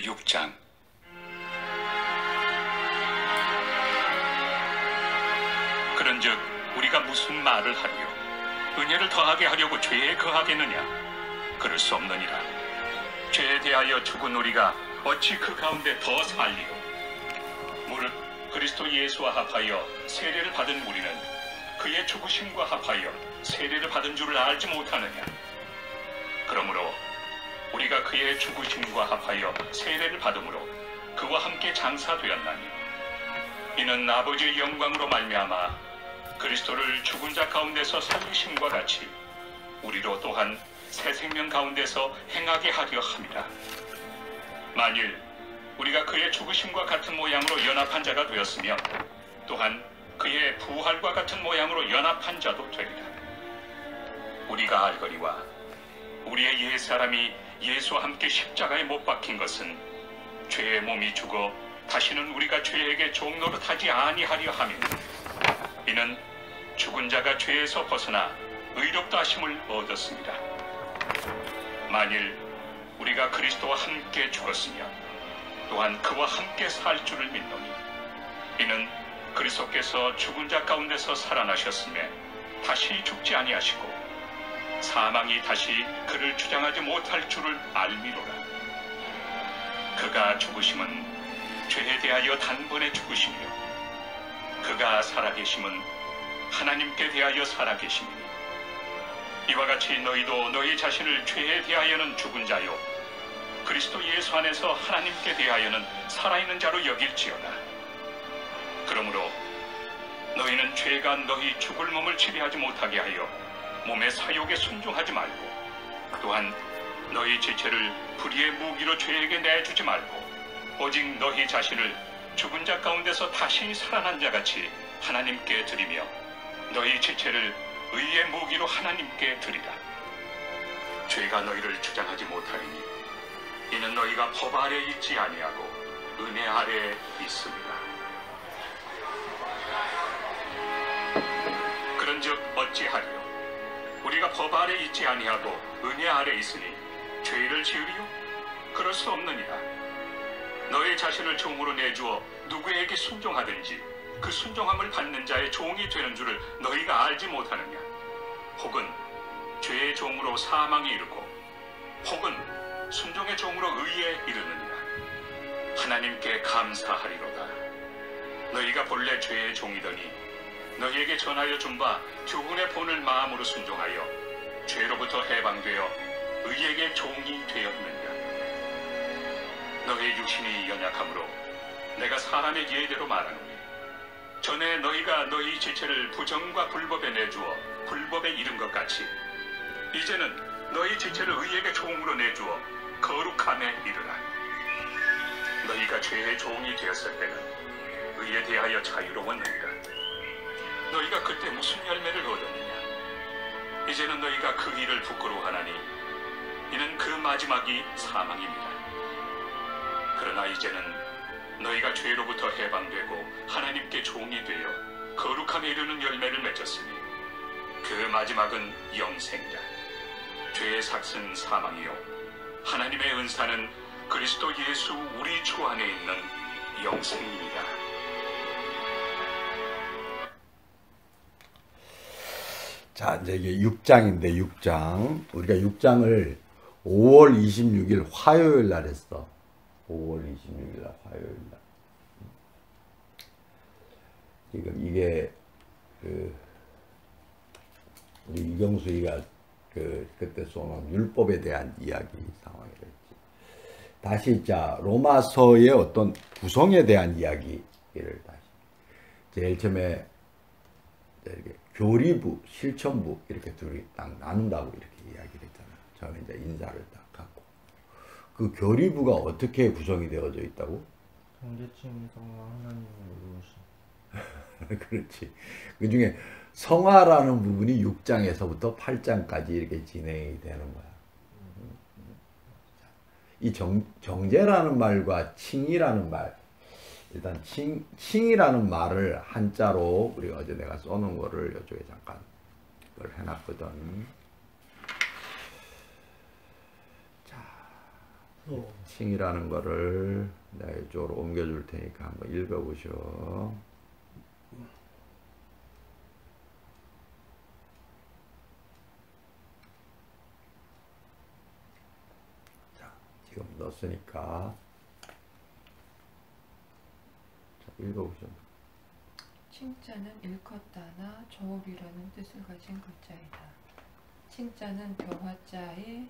6장. 그런즉 우리가 무슨 말을 하리요? 은혜를 더하게 하려고 죄에 거하겠느냐? 그럴 수 없느니라. 죄에 대하여 죽은 우리가 어찌 그 가운데 더 살리요? 무릇 그리스도 예수와 합하여 세례를 받은 우리는 그의 죽으심과 합하여 세례를 받은 줄을 알지 못하느냐? 그러므로 우리가 그의 죽으심과 합하여 세례를 받음으로 그와 함께 장사되었나니 이는 아버지의 영광으로 말미암아 그리스도를 죽은 자 가운데서 살리심과 같이 우리로 또한 새 생명 가운데서 행하게 하려 함이라. 만일 우리가 그의 죽으심과 같은 모양으로 연합한 자가 되었으면 또한 그의 부활과 같은 모양으로 연합한 자도 되리라. 우리가 알거니와 우리의 옛사람이 예수와 함께 십자가에 못 박힌 것은 죄의 몸이 죽어 다시는 우리가 죄에게 종노릇하지 아니하려 함이니 이는 죽은 자가 죄에서 벗어나 의롭다 하심을 얻었습니다. 만일 우리가 그리스도와 함께 죽었으면 또한 그와 함께 살 줄을 믿노니 이는 그리스도께서 죽은 자 가운데서 살아나셨음에 다시 죽지 아니하시고 사망이 다시 그를 주장하지 못할 줄을 알미로라. 그가 죽으심은 죄에 대하여 단번에 죽으시며 그가 살아계심은 하나님께 대하여 살아계심이니 이와 같이 너희도 너희 자신을 죄에 대하여는 죽은 자요 그리스도 예수 안에서 하나님께 대하여는 살아있는 자로 여길지어다. 그러므로 너희는 죄가 너희 죽을 몸을 지배하지 못하게 하여 몸의 사욕에 순종하지 말고 또한 너희 지체를 불의의 무기로 죄에게 내주지 말고 오직 너희 자신을 죽은 자 가운데서 다시 살아난 자같이 하나님께 드리며 너희 지체를 의의 무기로 하나님께 드리라. 죄가 너희를 주장하지 못하리니 이는 너희가 법 아래 있지 아니하고 은혜 아래 있습니다. 그런즉 어찌하리요? 우리가 법 아래 있지 아니하고 은혜 아래 있으니 죄를 지으리요? 그럴 수 없느니라. 너희 자신을 종으로 내주어 누구에게 순종하든지 그 순종함을 받는 자의 종이 되는 줄을 너희가 알지 못하느냐? 혹은 죄의 종으로 사망에 이르고 혹은 순종의 종으로 의에 이르느니라. 하나님께 감사하리로다. 너희가 본래 죄의 종이더니 너희에게 전하여 준 바 교훈의 본을 마음으로 순종하여 죄로부터 해방되어 의에게 종이 되었느니라. 너희 육신이 연약함으로 내가 사람의 예대로 말하노니 전에 너희가 너희 지체를 부정과 불법에 내주어 불법에 이른 것 같이 이제는 너희 지체를 의에게 종으로 내주어 거룩함에 이르라. 너희가 죄의 종이 되었을 때는 의에 대하여 자유로웠느니라. 너희가 그때 무슨 열매를 얻었느냐? 이제는 너희가 그 일을 부끄러워하나니 이는 그 마지막이 사망입니다. 그러나 이제는 너희가 죄로부터 해방되고 하나님께 종이 되어 거룩함에 이르는 열매를 맺었으니 그 마지막은 영생이라. 죄의 삭은 사망이요 하나님의 은사는 그리스도 예수 우리 주 안에 있는 영생입니다. 자, 이제 이게 6장인데 6장 우리가 6장을 5월 26일 화요일 날 했어. 5월 26일 날 화요일 날. 지금 이게 우리 이경수이가 그때 쏘는 율법에 대한 이야기 상황이랬지. 다시 자 로마서의 어떤 구성에 대한 이야기를 다시 제일 처음에 이렇게 교리부, 실천부 이렇게 둘이 딱 나눈다고 이렇게 이야기를 했잖아요. 처음에 이제 인사를 딱 갖고 그 교리부가 어떻게 구성이 되어져 있다고? 정제침 성화 하나님을 이루신. 그렇지. 그 중에 성화라는 부분이 6장에서부터 8장까지 이렇게 진행이 되는 거야. 이 정제라는 말과 칭이라는 말, 일단 칭이라는 말을 한자로 우리가 어제 내가 써놓은 거를 이쪽에 잠깐 그걸 해놨거든. 자, 칭이라는 거를 내가 이쪽으로 옮겨줄 테니까 한번 읽어보시오. 자, 지금 넣었으니까 자, 읽어보시오. 칭자는 일컫다나 저울이라는 뜻을 가진 글자이다. 칭자는 벼화자의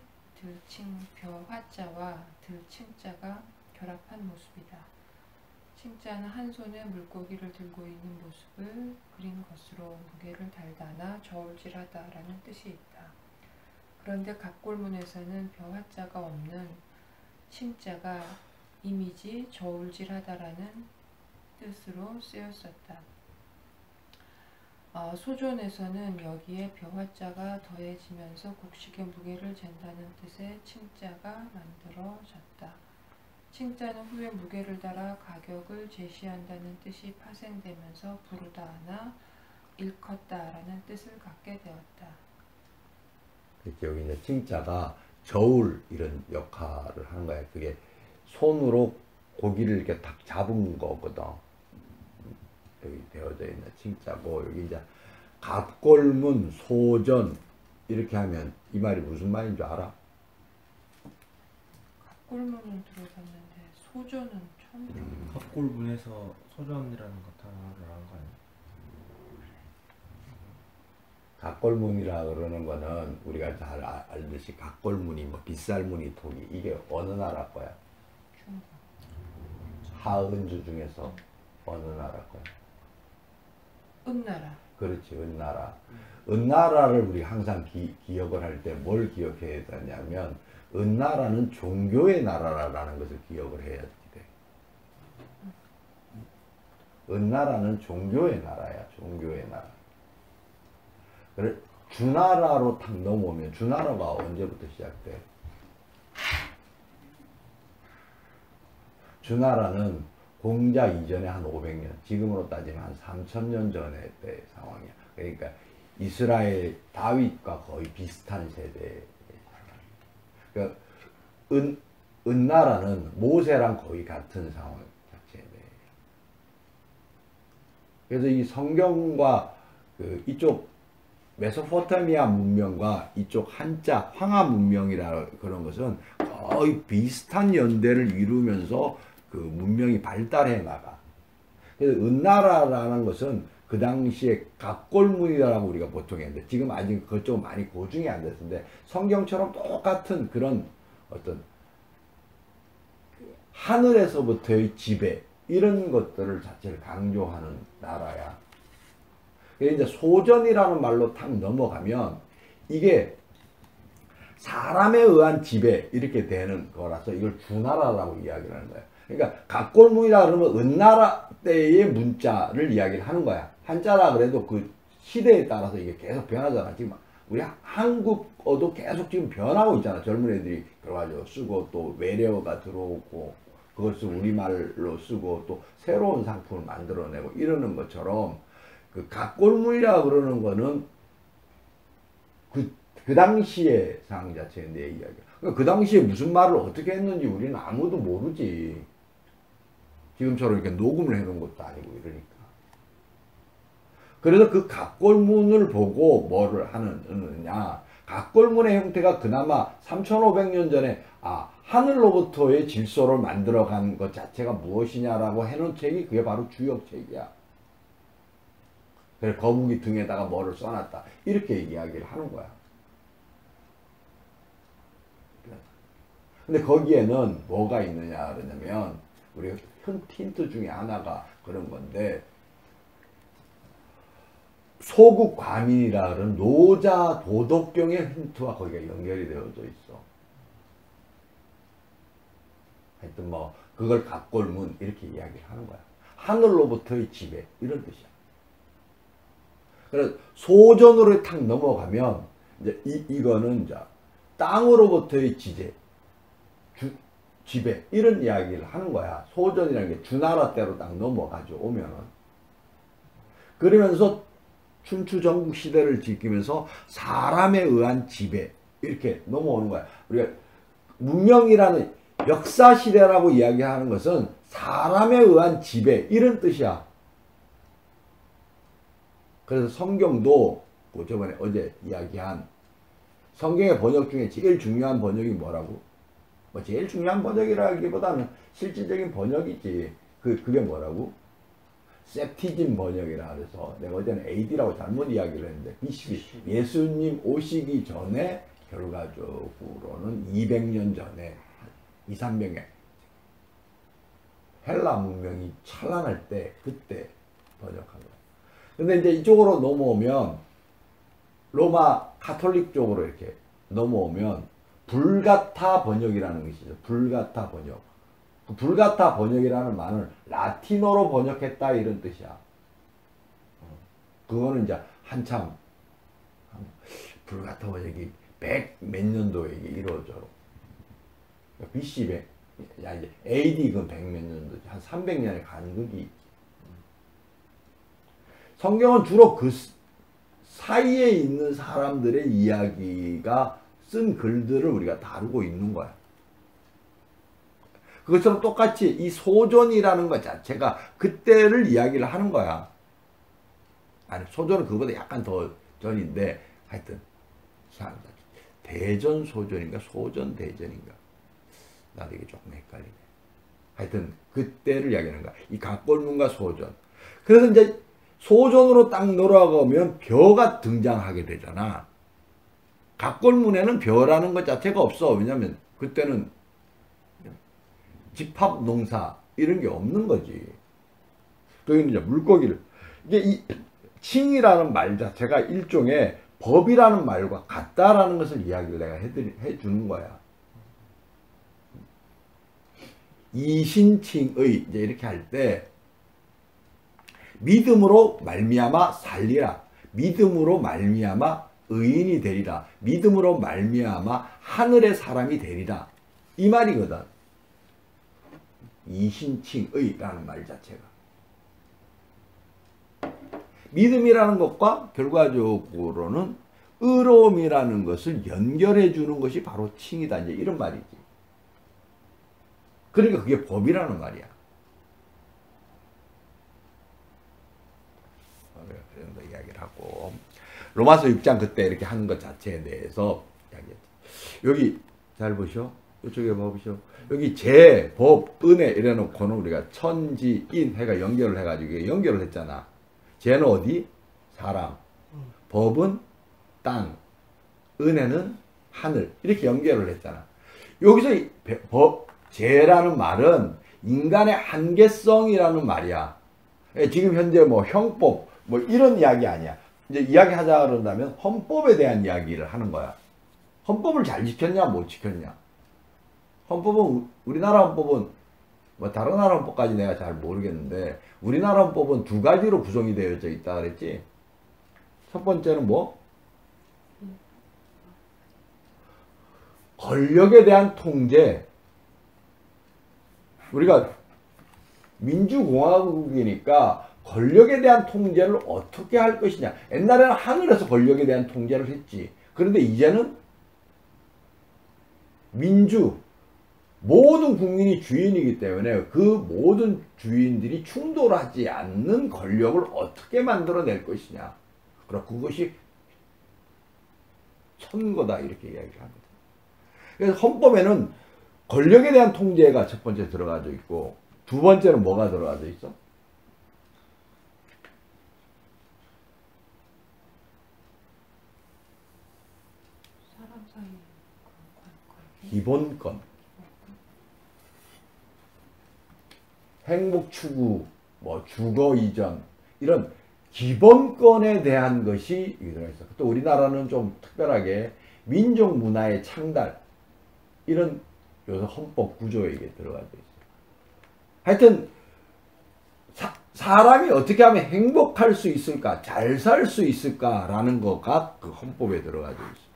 벼화자와 들칭자가 결합한 모습이다. 칭자는 한 손에 물고기를 들고 있는 모습을 그린 것으로 무게를 달다나 저울질하다라는 뜻이 있다. 그런데 각골문에서는 벼화자가 없는 칭자가 이미지 저울질하다라는 뜻으로 쓰였었다. 소존에서는 여기에 벼화자가 더해지면서 곡식의 무게를 잰다는 뜻의 칭자가 만들어졌다. 칭자는 후에 무게를 달아 가격을 제시한다는 뜻이 파생되면서 부르다나 일컫다라는 뜻을 갖게 되었다. 여기 이제 칭자가 저울 이런 역할을 하는 거야. 그게 손으로 고기를 이렇게 딱 잡은 거거든. 여기 되어져 있는 칭자고, 여기 이제 갑골문, 소전 이렇게 하면 이 말이 무슨 말인 줄 알아? 갑골문은 들어봤는데 소전은 처음 들어봤는데. 갑골문에서 소전이라는 거 단어를 한 거 아니야? 갑골문이라 그러는 거는 우리가 잘 알듯이 갑골무늬, 뭐 빗살무늬 토기, 이게 어느 나라 거야? 중국. 하은주 중에서 어느 나라 거야? 은나라. 그렇지, 은나라. 은나라를 우리 항상 기억을 할 때 뭘 기억해야 되냐면, 은나라는 종교의 나라라는 것을 기억을 해야 돼. 은나라는 종교의 나라야, 종교의 나라. 그래, 주나라로 탁 넘어오면, 주나라가 언제부터 시작돼? 주나라는 공자 이전에 한 500년, 지금으로 따지면 한 3000년 전의 때 상황이야. 그러니까 이스라엘 다윗과 거의 비슷한 세대의 상황이야. 그러니까 은나라는 모세랑 거의 같은 상황 자체네. 그래서 이 성경과 이쪽 메소포타미아 문명과 이쪽 한자 황하 문명이라 그런 것은 거의 비슷한 연대를 이루면서 그 문명이 발달해 나가. 그래서 은나라라는 것은 그 당시에 갑골문이라고 우리가 보통 했는데, 지금 아직 그쪽은 많이 고증이 안 됐는데, 성경처럼 똑같은 그런 어떤 하늘에서부터의 지배, 이런 것들을 자체를 강조하는 나라야. 이제 소전이라는 말로 탁 넘어가면 이게 사람에 의한 지배 이렇게 되는 거라서 이걸 주나라라고 이야기를 하는 거야. 그러니까 갑골문이라 그러면 은나라 때의 문자를 이야기를 하는 거야. 한자라 그래도 그 시대에 따라서 이게 계속 변하잖아. 지금 우리 한국어도 계속 지금 변하고 있잖아. 젊은 애들이 그래가지고 쓰고 또 외래어가 들어오고 그것을 우리말로 쓰고 또 새로운 상품을 만들어내고 이러는 것처럼, 그 갑골문이라 그러는 거는 그 당시의 상황 자체의 내 이야기야. 그러니까 그 당시에 무슨 말을 어떻게 했는지 우리는 아무도 모르지. 지금처럼 이렇게 녹음을 해놓은 것도 아니고 이러니까. 그래서 그 갑골문을 보고 뭐를 하느냐. 갑골문의 형태가 그나마 3500년 전에 하늘로부터의 질서를 만들어간 것 자체가 무엇이냐라고 해놓은 책이 그게 바로 주역책이야. 그래서 거북이 등에다가 뭐를 써놨다. 이렇게 이야기를 하는 거야. 근데 거기에는 뭐가 있느냐 그러냐면, 우리가 힌트 중에 하나가 그런 건데, 소국 과민이라 그러는 노자 도덕경의 힌트와 거기가 연결이 되어져 있어. 하여튼 뭐 그걸 갑골문 이렇게 이야기를 하는 거야. 하늘로부터의 지배 이런 뜻이야. 그래서 소전으로 탁 넘어가면 이제 이거는 이제 땅으로부터의 지배 이런 이야기를 하는 거야. 소전이라는 게 주나라 때로 딱 넘어가죠. 오면은. 그러면서 춘추 전국 시대를 지키면서 사람에 의한 지배 이렇게 넘어오는 거야. 우리가 문명이라는 역사시대라고 이야기하는 것은 사람에 의한 지배 이런 뜻이야. 그래서 성경도 저번에 어제 이야기한 성경의 번역 중에 제일 중요한 번역이 뭐라고? 뭐 제일 중요한 번역이라기보다는 실질적인 번역이지. 그게 뭐라고? 셉티즘 번역이라 그래서 내가 어제는 AD라고 잘못 이야기를 했는데 BC 예수님 오시기 전에 결과적으로는 200년 전에 2, 300년 헬라 문명이 찬란할 때 그때 번역한 거야. 근데 이제 이쪽으로 넘어오면 로마 카톨릭 쪽으로 이렇게 넘어오면 불가타 번역이라는 것이죠. 불가타 번역. 그 불가타 번역이라는 말은 라틴어로 번역했다 이런 뜻이야. 그거는 이제 한참 불가타 번역이 100 몇 년도에 이루어져. BC 100, 야 이제 AD 그 100 몇 년도지. 한 300년의 간극이 있지. 성경은 주로 그 사이에 있는 사람들의 이야기가 쓴 글들을 우리가 다루고 있는 거야. 그것처럼 똑같이 이 소전이라는 것 자체가 그때를 이야기를 하는 거야. 아니 소전은 그거보다 약간 더 전인데 하여튼 대전 소전인가 소전 대전인가 나도 이게 조금 헷갈리네. 하여튼 그때를 이야기하는 거야. 이 각골문과 소전. 그래서 이제 소전으로 딱 돌아가면 벼가 등장하게 되잖아. 각골문에는 벼라는 것 자체가 없어. 왜냐면 그때는 집합 농사 이런 게 없는 거지. 그러니까 이제 물고기를 이게 이 칭이라는 말 자체가 일종의 법이라는 말과 같다라는 것을 이야기를 내가 해주는 거야. 이신칭의 이제 이렇게 할 때 믿음으로 말미암아 살리라. 믿음으로 말미암아 의인이 되리라. 믿음으로 말미암아 하늘의 사람이 되리라. 이 말이거든. 이신칭의라는 말 자체가. 믿음이라는 것과 결과적으로는 의로움이라는 것을 연결해 주는 것이 바로 칭이다. 이제 이런 말이지. 그러니까 그게 법이라는 말이야. 그 정도 이야기를 하고 로마서 6장 그때 이렇게 하는 것 자체에 대해서 이야기했지. 여기 잘 보시오. 이쪽에 봐보시오. 여기 제, 법, 은혜 이래놓고는 우리가 천지, 인 해가 연결을 해가지고 연결을 했잖아. 제는 어디? 사람. 법은 땅. 은혜는 하늘. 이렇게 연결을 했잖아. 여기서 제라는 말은 인간의 한계성이라는 말이야. 지금 현재 뭐 형법 뭐 이런 이야기 아니야. 이제 이야기하자 그런다면 헌법에 대한 이야기를 하는 거야. 헌법을 잘 지켰냐 못 지켰냐. 헌법은 우리나라 헌법은 뭐 다른 나라 헌법까지 내가 잘 모르겠는데 우리나라 헌법은 두 가지로 구성이 되어져 있다 그랬지. 첫 번째는 뭐? 권력에 대한 통제. 우리가 민주공화국이니까 권력에 대한 통제를 어떻게 할 것이냐. 옛날에는 하늘에서 권력에 대한 통제를 했지. 그런데 이제는 민주, 모든 국민이 주인이기 때문에 그 모든 주인들이 충돌하지 않는 권력을 어떻게 만들어낼 것이냐. 그럼 그것이 선거다 이렇게 이야기를 합니다. 그래서 헌법에는 권력에 대한 통제가 첫 번째 들어가져 있고 두 번째는 뭐가 들어가져 있어? 사람 사이 기본권. 행복 추구, 뭐 주거 이전 이런 기본권에 대한 것이 들어있어. 또 우리나라는 좀 특별하게 민족 문화의 창달 이런 요새 헌법 구조에 이게 들어가져 있어. 하여튼 사람이 어떻게 하면 행복할 수 있을까, 잘 살 수 있을까라는 거가 그 헌법에 들어가져 있어.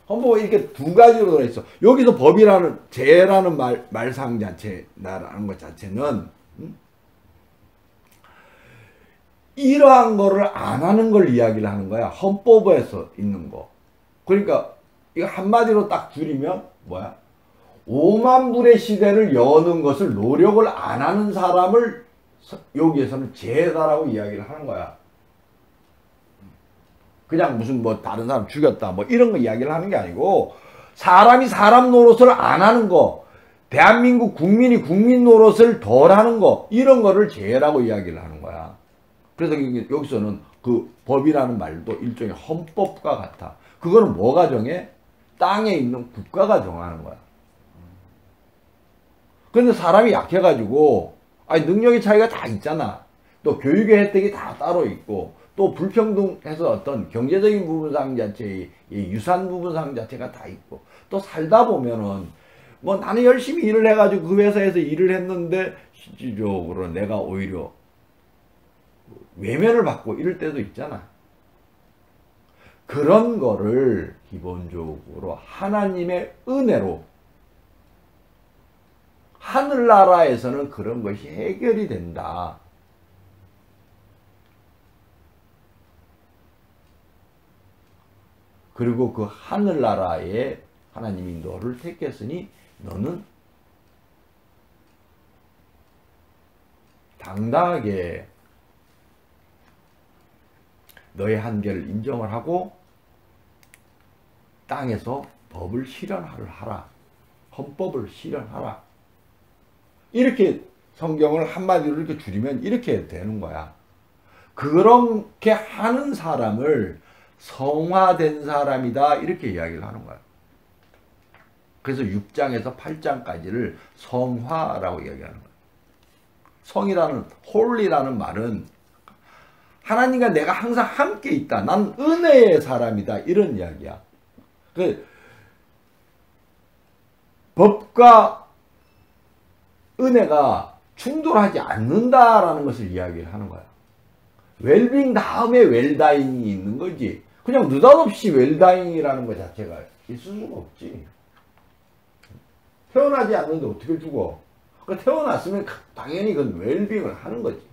헌법은 이렇게 두 가지로 들어있어. 여기서 법이라는, 제라는 말상 자체라는 것 자체는, 이러한 거를 안 하는 걸 이야기를 하는 거야. 헌법에서 있는 거. 그러니까, 이거 한마디로 딱 줄이면 뭐야? 5만 불의 시대를 여는 것을 노력을 안 하는 사람을 여기에서는 죄다라고 이야기를 하는 거야. 그냥 무슨 뭐 다른 사람 죽였다 뭐 이런 거 이야기를 하는 게 아니고 사람이 사람 노릇을 안 하는 거, 대한민국 국민이 국민 노릇을 덜 하는 거, 이런 거를 죄라고 이야기를 하는 거야. 그래서 여기서는 그 법이라는 말도 일종의 헌법과 같아. 그거는 뭐가 정해? 땅에 있는 국가가 정하는 거야. 근데 사람이 약해가지고, 아니, 능력의 차이가 다 있잖아. 또 교육의 혜택이 다 따로 있고, 또 불평등해서 어떤 경제적인 부분상 자체의 유산 부분상 자체가 다 있고, 또 살다 보면은, 뭐 나는 열심히 일을 해가지고 그 회사에서 일을 했는데, 실질적으로 내가 오히려 외면을 받고 이럴 때도 있잖아. 그런 거를 기본적으로 하나님의 은혜로 하늘나라에서는 그런 것이 해결이 된다. 그리고 그 하늘나라에 하나님이 너를 택했으니 너는 당당하게 너의 한계를 인정을 하고 땅에서 법을 실현하라. 헌법을 실현하라. 이렇게 성경을 한마디로 이렇게 줄이면 이렇게 되는 거야. 그렇게 하는 사람을 성화된 사람이다 이렇게 이야기를 하는 거야. 그래서 6장에서 8장까지를 성화라고 이야기하는 거야. 성이라는 홀리라는 말은 하나님과 내가 항상 함께 있다. 난 은혜의 사람이다. 이런 이야기야. 그 법과 은혜가 충돌하지 않는다라는 것을 이야기를 하는 거야. 웰빙 다음에 웰다잉이 있는 거지. 그냥 느닷없이 웰다잉이라는 것 자체가 있을 수가 없지. 태어나지 않는데 어떻게 죽어? 그러니까 태어났으면 당연히 그건 웰빙을 하는 거지.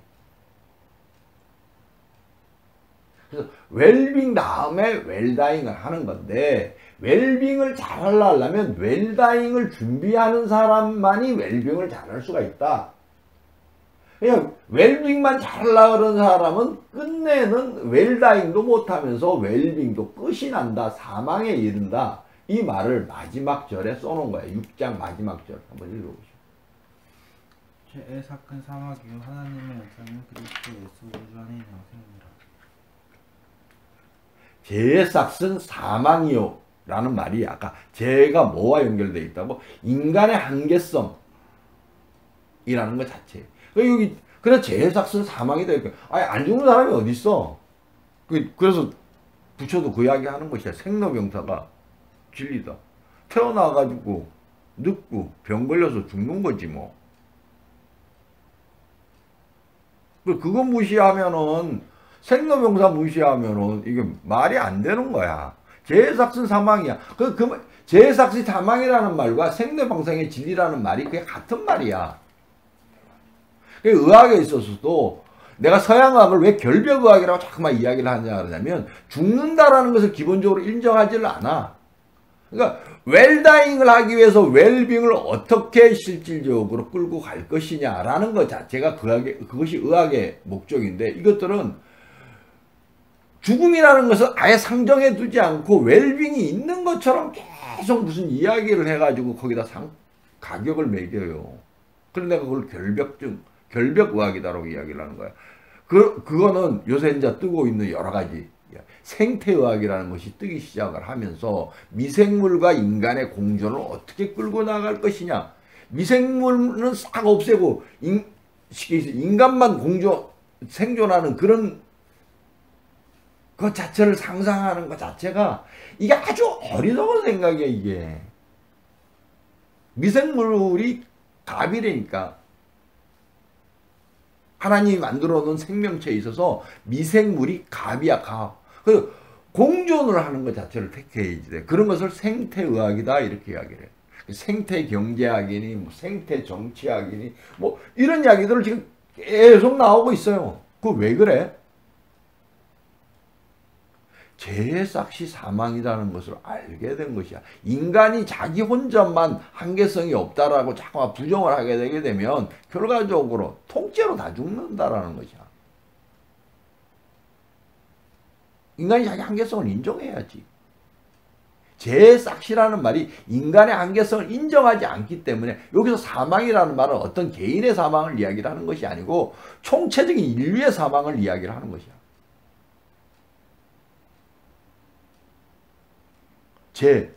그래서 웰빙 다음에 웰다잉을 하는 건데 웰빙을 잘 하려면 웰다잉을 준비하는 사람만이 웰빙을 잘 할 수가 있다. 그냥 웰빙만 잘 하려고 그러는 사람은 끝내는 웰다잉도 못하면서 웰빙도 끝이 난다. 사망에 이른다. 이 말을 마지막 절에 써놓은 거예요. 6장 마지막 절. 한번 읽어보시죠. 죄의 삭은 사막이요 하나님의 영광은 그리스도 예수 우주 안에 있는 생이라. 죄의 삭은 사망이요 라는 말이 아까 죄가 뭐와 연결되어 있다고? 인간의 한계성이라는 것 자체. 여기 그래서 죄의 삭은 사망이다. 아니 안 죽는 사람이 어디 있어? 그래서 부처도 그 이야기 하는 것이야. 생로병사가 진리다. 태어나가지고 늙고 병 걸려서 죽는 거지 뭐. 그거 무시하면은 생로병사 무시하면은 이게 말이 안 되는 거야. 죄의 삭은 사망이야. 죄의 삭은 사망이라는 말과 생로병사의 진리라는 말이 그게 같은 말이야. 의학에 있어서도 내가 서양의학을 왜 결벽의학이라고 자꾸만 이야기를 하냐 그러냐면 죽는다라는 것을 기본적으로 인정하지를 않아. 그러니까 웰다잉을 하기 위해서 웰빙을 어떻게 실질적으로 끌고 갈 것이냐라는 것 자체가 그것이 의학의 목적인데 이것들은 죽음이라는 것을 아예 상정해 두지 않고 웰빙이 있는 것처럼 계속 무슨 이야기를 해가지고 거기다 가격을 매겨요. 그런데 내가 그걸 결벽의학이다라고 이야기를 하는 거야. 그거는 요새 이제 뜨고 있는 여러 가지 생태의학이라는 것이 뜨기 시작을 하면서 미생물과 인간의 공존을 어떻게 끌고 나갈 것이냐. 미생물은 싹 없애고 인간만 생존하는 그런 그 자체를 상상하는 것 자체가 이게 아주 어리석은 생각이야. 이게 미생물이 갑이라니까. 하나님이 만들어 놓은 생명체에 있어서 미생물이 갑이야. 갑. 그 공존을 하는 것 자체를 택해야지 돼. 그런 것을 생태의학이다 이렇게 이야기를 해. 생태경제학이니 뭐 생태정치학이니 뭐 이런 이야기들을 지금 계속 나오고 있어요. 그거 왜 그래? 재해삭시 사망이라는 것을 알게 된 것이야. 인간이 자기 혼자만 한계성이 없다라고 자꾸 부정을 하게 되게 되면 결과적으로 통째로 다 죽는다라는 것이야. 인간이 자기 한계성을 인정해야지. 재해삭시라는 말이 인간의 한계성을 인정하지 않기 때문에 여기서 사망이라는 말은 어떤 개인의 사망을 이야기를 하는 것이 아니고 총체적인 인류의 사망을 이야기를 하는 것이야. 제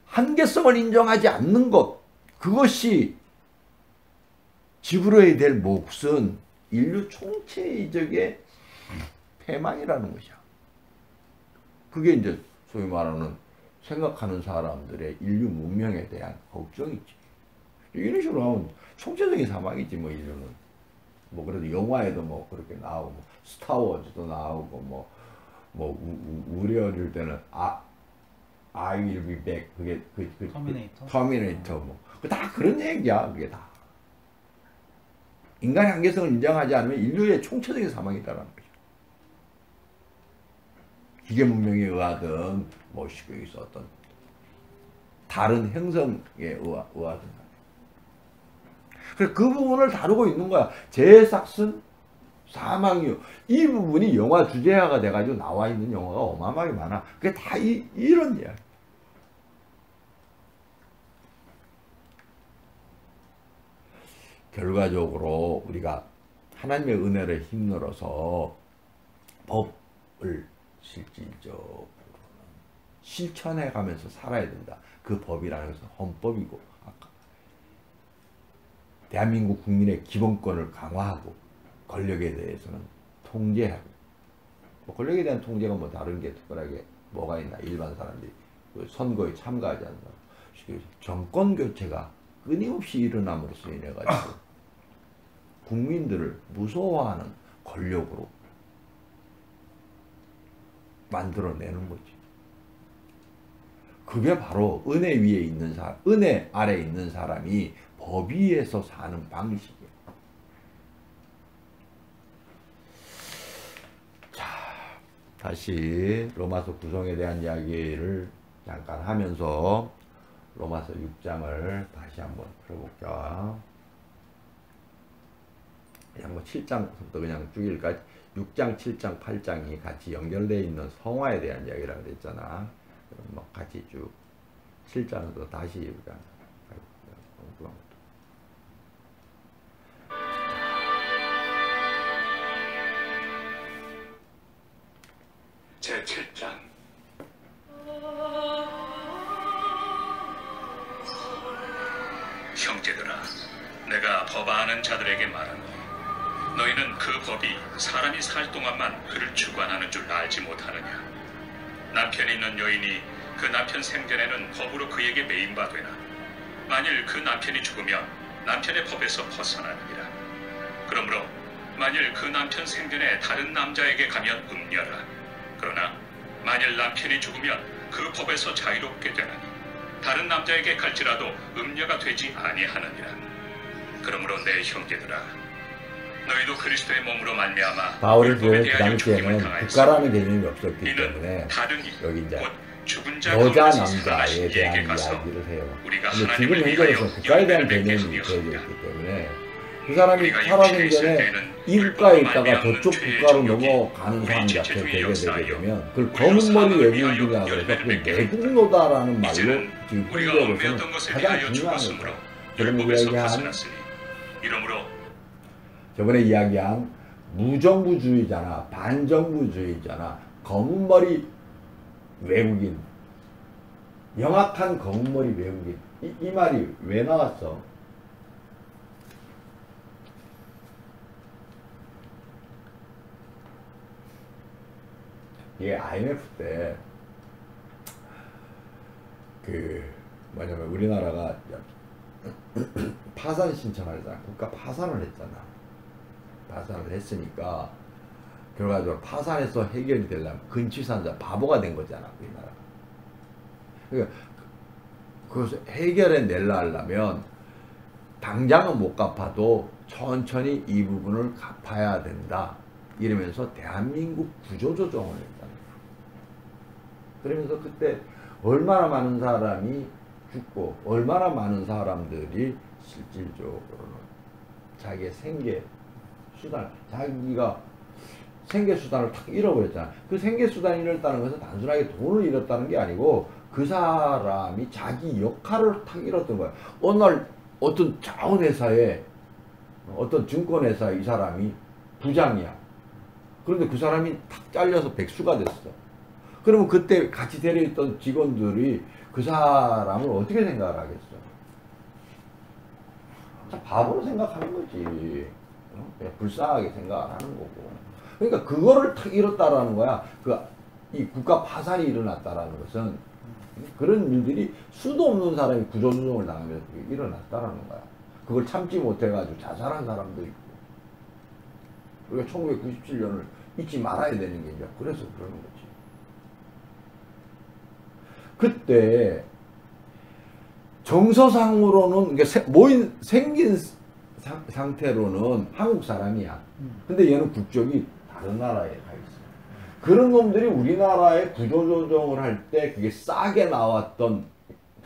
한계성을 인정하지 않는 것, 그것이 지불해야 될 몫은 인류 총체적의 패망이라는 것이야. 그게 이제 소위 말하는 생각하는 사람들의 인류 문명에 대한 걱정이지. 이런 식으로 하면 총체적인 사망이지 뭐 인류는. 뭐 그래도 영화에도 뭐 그렇게 나오고 뭐 스타워즈도 나오고 우리 어릴 때는 I will be back 그게 터미네이터 뭐 다 그런 얘기야. 그게 다 인간의 한계성을 인정하지 않으면 인류의 총체적인 사망이다라는 거죠. 기계 문명에 의하든 뭐 여기서 어떤 다른 행성에 의하든 그래서 그 부분을 다루고 있는 거야. 재해삭슨 사망이요. 이 부분이 영화 주제화가 돼가지고 나와 있는 영화가 어마어마하게 많아. 그게 다 이런 이야기. 결과적으로 우리가 하나님의 은혜를 힘들어서 법을 실질적으로는 실천해 가면서 살아야 된다. 그 법이라는 것은 헌법이고 아까 대한민국 국민의 기본권을 강화하고 권력에 대해서는 통제하고 권력에 대한 통제가 뭐 다른 게 특별하게 뭐가 있나. 일반 사람들이 선거에 참가하지 않는다. 정권 교체가 끊임없이 일어남으로써 인해 가지고 국민들을 무서워하는 권력으로 만들어내는 거지. 그게 바로 은혜 위에 있는 사람, 은혜 아래 있는 사람이 법 위에서 사는 방식이에요. 자, 다시 로마서 구성에 대한 이야기를 잠깐 하면서 로마서 6장을 다시 한번 풀어볼게요. 그냥 뭐 7장부터 그냥 쭉 읽을까? 6장, 7장, 8장이 같이 연결되어 있는 성화에 대한 이야기라고 그랬잖아. 그럼 뭐 같이 쭉 7장도 다시 우리가 제 7장. 형제들아, 내가 법아하는 자들에게 말하노니 너희는 그 법이 사람이 살 동안만 그를 주관하는 줄 알지 못하느냐. 남편이 있는 여인이 그 남편 생전에는 법으로 그에게 매인 바 되나 만일 그 남편이 죽으면 남편의 법에서 벗어나느니라. 그러므로 만일 그 남편 생전에 다른 남자에게 가면 음녀라. 그러나 만일 남편이 죽으면 그 법에서 자유롭게 되나니 다른 남자에게 갈지라도 음녀가 되지 아니하느니라. 그러므로 내 형제들아, 너희도 그리스도의 몸으로 말미암아 바울은 그 당시에는 국가라는 개념이 없었기 때문에 여기 이제 여자 남자에 대한 이야기를 해요. 근데 지금 현재로서 국가에 대한 개념이 되어져 있기 때문에 그 사람이 살아가는 전에 이 국가에 있다가 저쪽 국가로 넘어가는 사람 자체가 되게 되면 그걸 검은 머리 외국인이라고 해서 그 내국노다라는 말로 지금 현재로서는 가장 중요한 거죠. 그런 이야기한 저번에 이야기한 무정부주의자나 반정부주의자나 검은머리 외국인, 영악한 검은머리 외국인, 이 말이 왜 나왔어? 이게 IMF 때 뭐냐면 우리나라가 파산 신청을 했잖아. 국가 파산을 했잖아. 파산을 했으니까 결과적으로 파산해서 해결이 되려면 근치산자 바보가 된 거잖아, 우리나라가. 그러니까 그것을 해결해 내려면 당장은 못 갚아도 천천히 이 부분을 갚아야 된다. 이러면서 대한민국 구조조정을 했잖아요. 그러면서 그때 얼마나 많은 사람이 죽고 얼마나 많은 사람들이 실질적으로는 자기의 생계 수단, 자기가 생계 수단을 탁 잃어버렸잖아. 그 생계 수단을 잃었다는 것은 단순하게 돈을 잃었다는 게 아니고 그 사람이 자기 역할을 탁 잃었던 거야. 어느 날 어떤 자원회사에 어떤 증권회사 이 사람이 부장이야. 그런데 그 사람이 탁 잘려서 백수가 됐어. 그러면 그때 같이 데려있던 직원들이 그 사람을 어떻게 생각을 하겠어? 자, 바보로 생각하는 거지. 그냥 불쌍하게 생각을 하는 거고. 그러니까 그거를 탁 잃었다라는 거야. 이 국가 파산이 일어났다라는 것은 그런 일들이 수도 없는 사람이 구조조정을 당하면서 일어났다라는 거야. 그걸 참지 못해가지고 자살한 사람도 있고. 우리가 1997년을 잊지 말아야 되는 게 이제 그래서 그러는 거지. 그때 정서상으로는 그러니까 생긴 상태로는 한국 사람이야. 근데 얘는 국적이 다른 나라에 가 있어. 그런 놈들이 우리나라에 구조조정을 할 때 그게 싸게 나왔던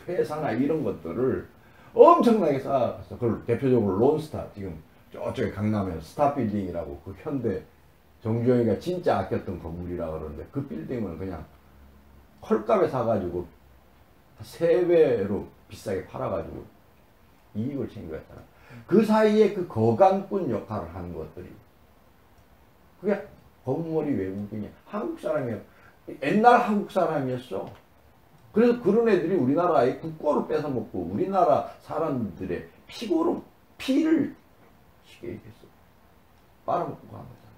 회사나 이런 것들을 엄청나게 쌓았어. 그걸 대표적으로 론스타, 지금 저쪽에 강남에 스타빌딩이라고 그 현대 정주영이가 진짜 아꼈던 건물이라 그러는데 그 빌딩은 그냥 헐값에 사가지고 3배로 비싸게 팔아가지고 이익을 챙겼잖아. 그 사이에 그 거간꾼 역할을 하는 것들이 그게 건물이 외국인이야. 한국 사람이야. 옛날 한국 사람이었어. 그래서 그런 애들이 우리나라의 국고를 뺏어먹고 우리나라 사람들의 피를 쉽게 얘기했어. 빨아먹고 간 거잖아.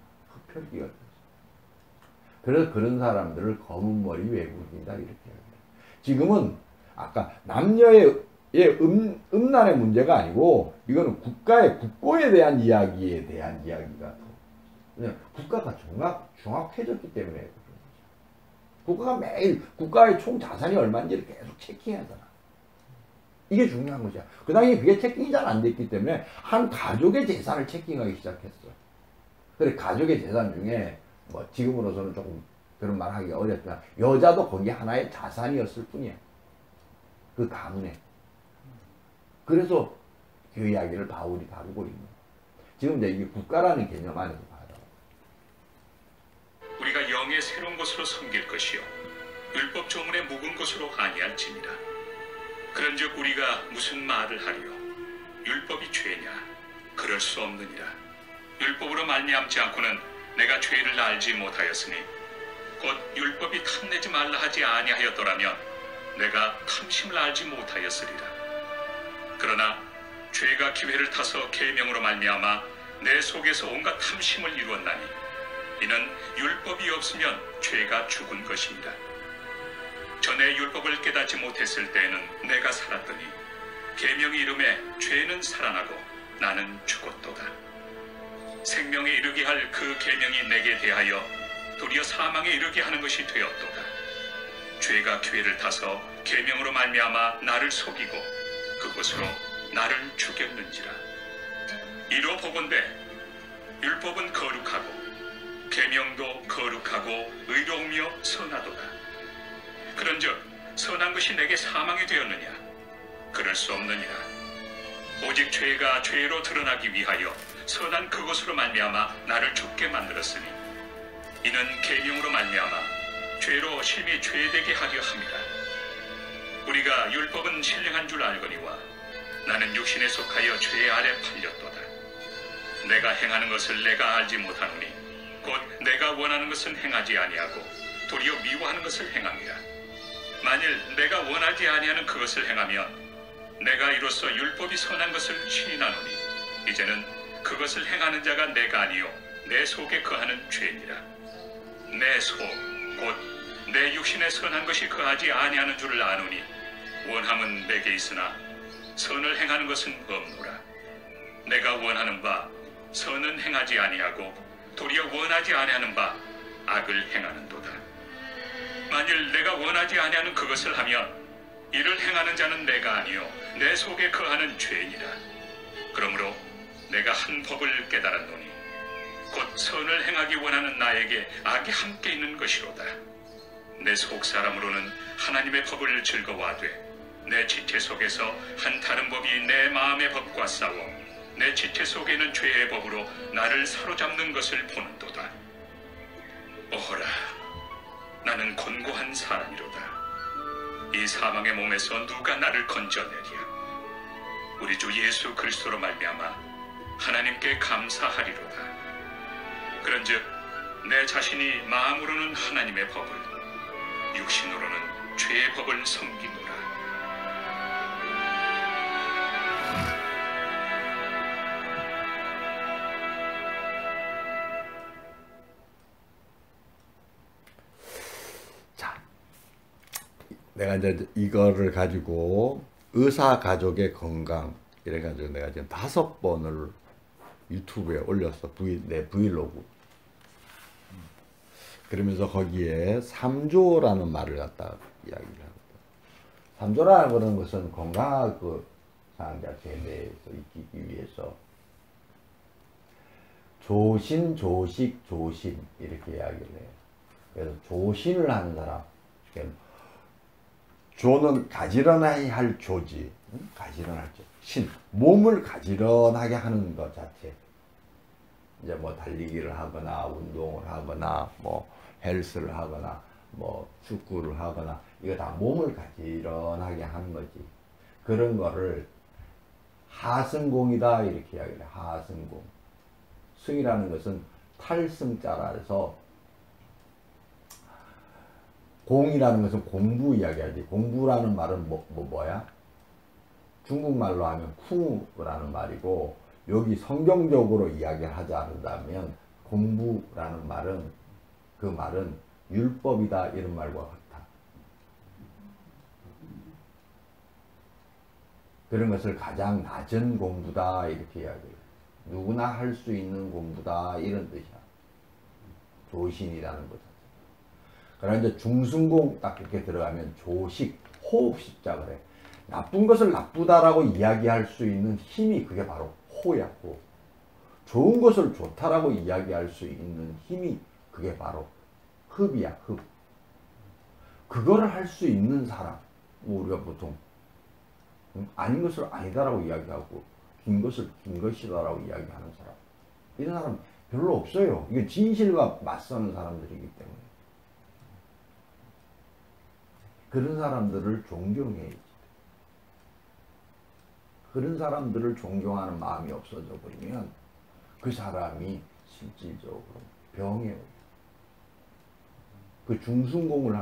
흡혈귀가 됐어. 그래서 그런 사람들을 검은 머리 외국인이다 이렇게 합니다. 지금은 아까 남녀의 음란의 문제가 아니고 이거는 국가의 국고에 대한 이야기에 대한 이야기가 더 그냥 국가가 종합해졌기 때문에 그런 거죠. 국가가 매일 국가의 총 자산이 얼마인지를 계속 체킹하잖아. 이게 중요한 거죠. 그 당시에 그게 체킹이 잘 안 됐기 때문에 한 가족의 재산을 체킹하기 시작했어. 그래 가족의 재산 중에 뭐 지금으로서는 조금 그런 말 하기가 어렵지만 여자도 거기 하나의 자산이었을 뿐이야. 그 가문에. 그래서 그 이야기를 바울이 다루고 있는 거야. 지금 이제 이게 국가라는 개념 안에서 봐요. 우리가 영의 새로운 것으로 섬길 것이요 율법 조문의 묵은 것으로 아니할지니라. 그런즉 우리가 무슨 말을 하리요? 율법이 죄냐? 그럴 수 없느니라. 율법으로 말미암지 않고는 내가 죄를 알지 못하였으니 곧 율법이 탐내지 말라 하지 아니하였더라면 내가 탐심을 알지 못하였으리라. 그러나 죄가 기회를 타서 계명으로 말미암아 내 속에서 온갖 탐심을 이루었나니 이는 율법이 없으면 죄가 죽은 것입니다. 전에 율법을 깨닫지 못했을 때에는 내가 살았더니 계명의 이름에 죄는 살아나고 나는 죽었도다. 생명에 이르게 할 그 계명이 내게 대하여 도리어 사망에 이르게 하는 것이 되었도다. 죄가 기회를 타서 계명으로 말미암아 나를 속이고 그것으로 나를 죽였는지라. 이로 보건대 율법은 거룩하고 계명도 거룩하고 의로우며 선하도다. 그런즉 선한 것이 내게 사망이 되었느냐? 그럴 수 없느니라. 오직 죄가 죄로 드러나기 위하여 선한 그것으로 말미암아 나를 죽게 만들었으니 이는 계명으로 말미암아 죄로 심히 죄되게 하려 함이라. 우리가 율법은 신령한 줄 알거니와 나는 육신에 속하여 죄 아래 팔렸도다. 내가 행하는 것을 내가 알지 못하노니 곧 내가 원하는 것은 행하지 아니하고 도리어 미워하는 것을 행함이라. 만일 내가 원하지 아니하는 그것을 행하면 내가 이로써 율법이 선한 것을 시인하노니 이제는 그것을 행하는 자가 내가 아니요 내 속에 거하는 죄니라. 내 속 곧 내 육신에 선한 것이 거하지 아니하는 줄을 아노니 원함은 내게 있으나 선을 행하는 것은 없노라. 내가 원하는 바 선은 행하지 아니하고 도리어 원하지 아니하는 바 악을 행하는도다. 만일 내가 원하지 아니하는 그것을 하면 이를 행하는 자는 내가 아니요 내 속에 거하는 죄이니라. 그러므로 내가 한 법을 깨달았노니 곧 선을 행하기 원하는 나에게 악이 함께 있는 것이로다. 내 속사람으로는 하나님의 법을 즐거워하되 내 지체 속에서 한 다른 법이 내 마음의 법과 싸워 내 지체 속에는 죄의 법으로 나를 사로잡는 것을 보는도다. 오호라, 나는 곤고한 사람이로다. 이 사망의 몸에서 누가 나를 건져내랴. 우리 주 예수 그리스도로 말미암아 하나님께 감사하리로다. 그런즉 내 자신이 마음으로는 하나님의 법을, 육신으로는 죄의 법을 섬기노라. 자, 내가 이제 이거를 가지고 의사 가족의 건강 이래가지고 내가 지금 5번을 유튜브에 올렸어. 내 브이로그. 그러면서 거기에 3조라는 말을 갖다가 이야기를 하거든. 3조라는 그런 것은 건강한 그 상황 자체에 대해서 익히기 위해서 조신, 조식, 조심 이렇게 이야기를 해요. 그래서 조신을 하는 사람, 조는 가지런하게 할 조지, 가지런할 조. 신, 몸을 가지런하게 하는 것 자체. 이제 뭐 달리기를 하거나 운동을 하거나 뭐 헬스를 하거나 뭐 축구를 하거나 이거 다 몸을 가지런하게 하는 거지. 그런 거를 하승공이다 이렇게 이야기를 해. 하승공. 승이라는 것은 탈승자라 해서 공이라는 것은 공부 이야기하지. 공부라는 말은 뭐야? 중국말로 하면 쿵우라는 말이고, 여기 성경적으로 이야기를 하지 않는다면 공부라는 말은, 그 말은 율법이다 이런 말과 같아. 그런 것을 가장 낮은 공부다 이렇게 이야기해요. 누구나 할 수 있는 공부다 이런 뜻이야. 조신이라는 거죠. 그러나 이제 중승공 딱 이렇게 들어가면 조식, 호흡식자 그래. 나쁜 것을 나쁘다라고 이야기할 수 있는 힘이 그게 바로 호야, 호. 좋은 것을 좋다라고 이야기할 수 있는 힘이 그게 바로 흡이야, 흡. 그거를 할 수 있는 사람, 뭐 우리가 보통 아닌 것을 아니다라고 이야기하고 긴 것을 긴 것이다라고 이야기하는 사람, 이런 사람 별로 없어요. 이게 진실과 맞서는 사람들이기 때문에. 그런 사람들을 존경해야지. 그런 사람들을 존경하는 마음이 없어져 버리면 그 사람이 실질적으로 병에 오요. 그 중순공을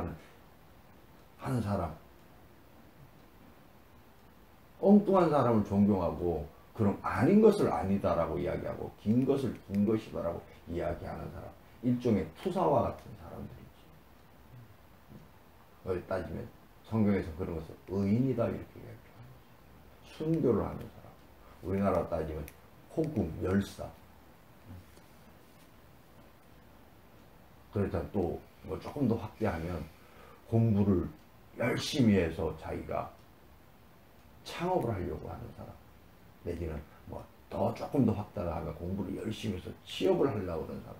하는 사람, 엉뚱한 사람을 존경하고 그럼 아닌 것을 아니다라고 이야기하고 긴 것을 긴 것이다라고 이야기하는 사람, 일종의 투사와 같은 사람들이지. 그걸 따지면 성경에서 그런 것을 의인이다 이렇게 이야기합니다. 순교를 하는 사람, 우리나라 따지면 호국, 열사. 그러다 또 뭐 조금 더 확대하면 공부를 열심히 해서 자기가 창업을 하려고 하는 사람, 내지는 뭐 더 조금 더 확대하면 공부를 열심히 해서 취업을 하려고 하는 사람,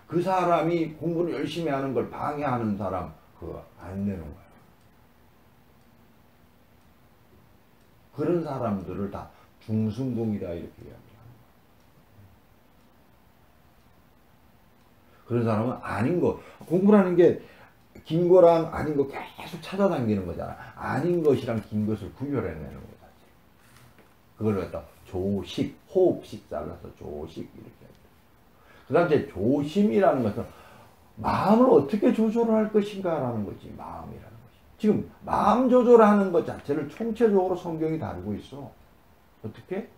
그 사람이 공부를 열심히 하는 걸 방해하는 사람, 그거 안 되는 거야. 그런 사람들을 다 중승공이다 이렇게 이야기합니다. 그런 사람은 아닌 거, 공부라는 게 긴 거랑 아닌 거 계속 찾아다니는 거잖아. 아닌 것이랑 긴 것을 구별해내는 거다. 그걸 갖다 조식, 호흡식 잘라서 조식 이렇게 합니다. 그 다음에 조심이라는 것은 마음을 어떻게 조절을 할 것인가라는 거지. 마음이라는 것이. 지금 마음 조절하는 것 자체를 총체적으로 성경이 다루고 있어. 어떻게?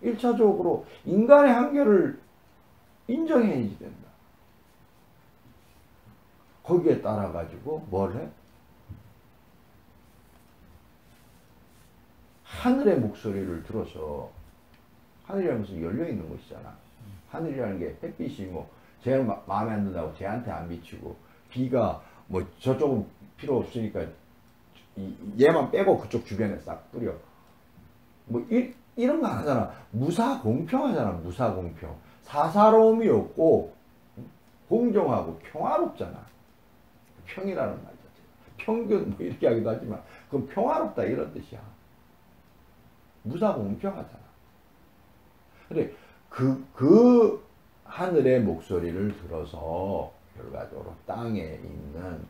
1차적으로 인간의 한계를 인정해야지 된다. 거기에 따라 가지고 뭘 해? 하늘의 목소리를 들어서, 하늘이라는 것은 열려있는 것이잖아. 하늘이라는 게 햇빛이 뭐 쟤 마음에 안 든다고 쟤한테 안 비치고, 비가 뭐 저쪽은 필요 없으니까 얘만 빼고 그쪽 주변에 싹 뿌려. 뭐 이런 거 안 하잖아. 무사공평하잖아. 무사공평. 사사로움이 없고 공정하고 평화롭잖아. 평이라는 말 자체. 평균 뭐 이렇게 하기도 하지만 그건 평화롭다 이런 뜻이야. 무사공평하잖아. 근데 그 하늘의 목소리를 들어서 결과적으로 땅에 있는